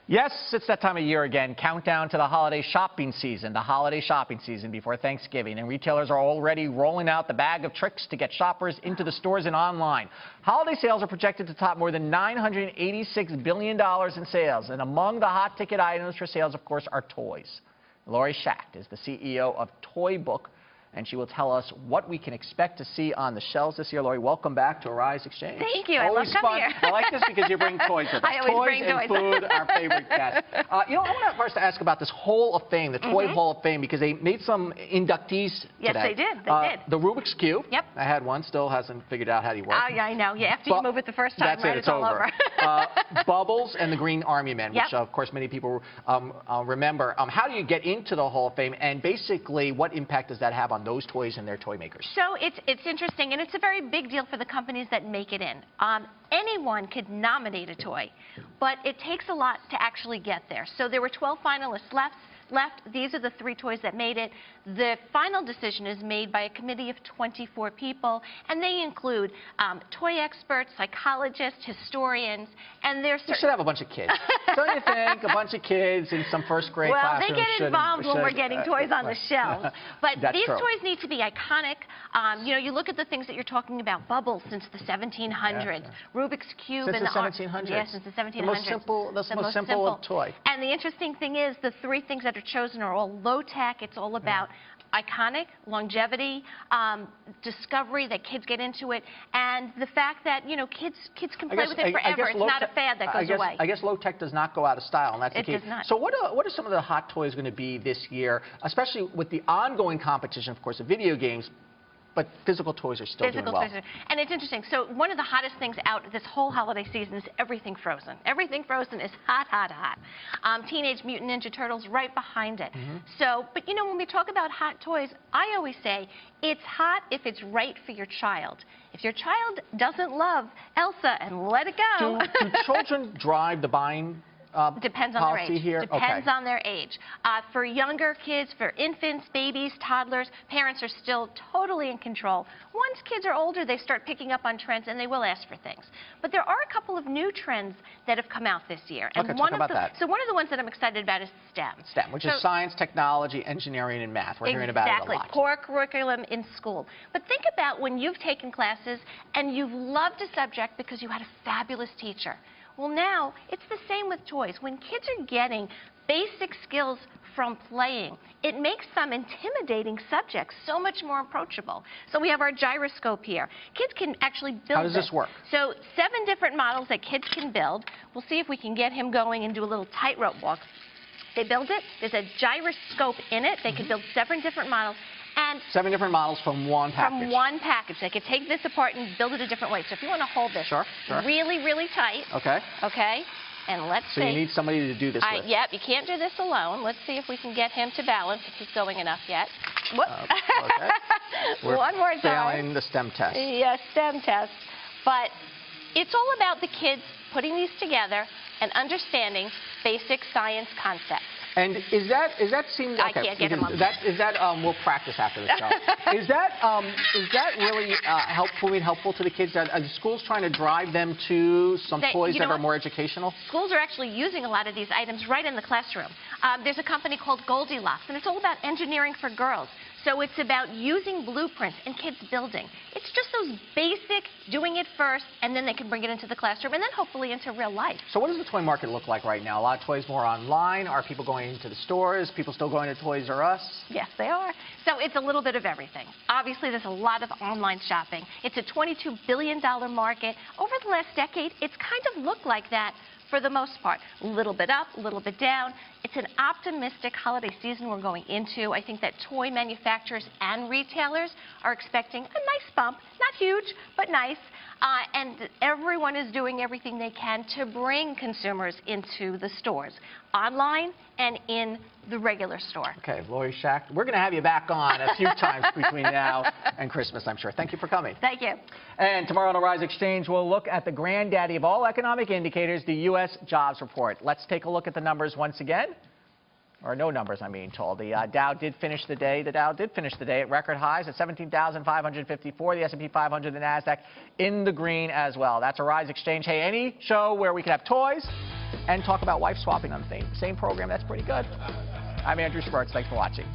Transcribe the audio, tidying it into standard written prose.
Yes, it's that time of year again. Countdown to the holiday shopping season. The holiday shopping season before Thanksgiving. And retailers are already rolling out the bag of tricks to get shoppers into the stores and online. Holiday sales are projected to top more than $986 billion in sales. And among the hot ticket items for sales, of course, are toys. Laurie Schacht is the CEO of Toy Book, and she will tell us what we can expect to see on the shelves this year. Laurie, welcome back to Arise Xchange. Thank you. Always I love coming fun. here. I like this because you bring toys with us. I always bring and toys. Food, our favorite guest. I want to first ask about this Hall of Fame, the Toy Hall of Fame, because they made some inductees today. Yes, they did. They did. The Rubik's Cube. Yep. I had one. Still hasn't figured out how to work. Yeah, I know. Yeah, after you move it the first time, right, it's all over. Bubbles and the Green Army Men, which, Yep. of course, many people remember. How do you get into the Hall of Fame, and basically, what impact does that have on those toys and their toy makers? So it's interesting, and it's a very big deal for the companies that make it in. Anyone could nominate a toy, but it takes a lot to actually get there. So there were 12 finalists left. These are the 3 toys that made it. The final decision is made by a committee of 24 people, and they include toy experts, psychologists, historians, and there's... We should have a bunch of kids. Don't you think? A bunch of kids in some first grade classroom. classrooms. Well, they get involved when we're getting toys on the shelves. But these toys need to be iconic. You know, you look at the things that you're talking about. Bubbles since the 1700s. Rubik's Cube. Since the 1700s. Yes, since the 1700s. The most simple toy. And the interesting thing is the 3 things that are chosen are all low-tech. It's all about iconic, longevity, discovery, that kids get into it, and the fact that, you know, kids can play with it forever. It's not a fad that goes away. I guess low-tech does not go out of style, and that's the key. It does not. So what are some of the hot toys going to be this year, especially with the ongoing competition, of course, of video games? But physical toys are still doing well. And it's interesting. So one of the hottest things out this whole holiday season is everything Frozen. Everything Frozen is hot, hot, hot. Teenage Mutant Ninja Turtles right behind it. So, but you know, when we talk about hot toys, I always say it's hot if it's right for your child. If your child doesn't love Elsa and let it go. Do children drive the buying Depends on their age. Here? Depends on their age. For younger kids, for infants, babies, toddlers, parents are still totally in control. Once kids are older, they start picking up on trends, and they will ask for things. But there are a couple of new trends that have come out this year. And talk about that. So one of the ones that I'm excited about is STEM. STEM, which is science, technology, engineering, and math. We're hearing about it a lot. Exactly. Core curriculum in school. But think about when you've taken classes and you've loved a subject because you had a fabulous teacher. Well, now, it's the same with toys. When kids are getting basic skills from playing, it makes some intimidating subjects so much more approachable. So we have our gyroscope here. Kids can actually build How does this work? So 7 different models that kids can build. We'll see if we can get him going and do a little tightrope walk. They build it. There's a gyroscope in it. They can build 7 different models. And 7 different models from one package. From one package. They could take this apart and build it a different way. So if you want to hold this really, really tight. Okay. Okay. And let's see. So you need somebody to do this with. Yep, you can't do this alone. Let's see if we can get him to balance, if he's going enough yet. Whoop. Okay. We're One more time. failing the STEM test. Yeah, STEM test. But it's all about the kids putting these together and understanding basic science concepts. And is that seems? I can't get him on. We'll practice after the show. Is that really helpful to the kids? Are the schools trying to drive them to some toys that are more educational? Schools are actually using a lot of these items right in the classroom. There's a company called Goldilocks, and it's all about engineering for girls. So it's about using blueprints and kids building. It's just those basic doing it first, and then they can bring it into the classroom, and then hopefully into real life. So what does the toy market look like right now? A lot of toys more online. Are people going to the stores? People still going to Toys R Us? Yes, they are. So it's a little bit of everything. Obviously, there's a lot of online shopping. It's a $22 billion market. Over the last decade, it's kind of looked like that for the most part. A little bit up, a little bit down. It's an optimistic holiday season we're going into. I think that toy manufacturers and retailers are expecting a nice bump. Not huge, but nice. And everyone is doing everything they can to bring consumers into the stores, online and in the regular store. Okay, Laurie Schacht, we're going to have you back on a few times between now and Christmas, I'm sure. Thank you for coming. Thank you. And tomorrow on Arise Xchange, we'll look at the granddaddy of all economic indicators, the U.S. jobs report. Let's take a look at the numbers once again. Or no numbers, I'm being told. The Dow did finish the day. At record highs at 17,554. The S&P 500, the NASDAQ in the green as well. That's Arise Xchange. Hey, any show where we can have toys, and talk about wife swapping on the same program. That's pretty good. I'm Andrew Schwartz. Thanks for watching.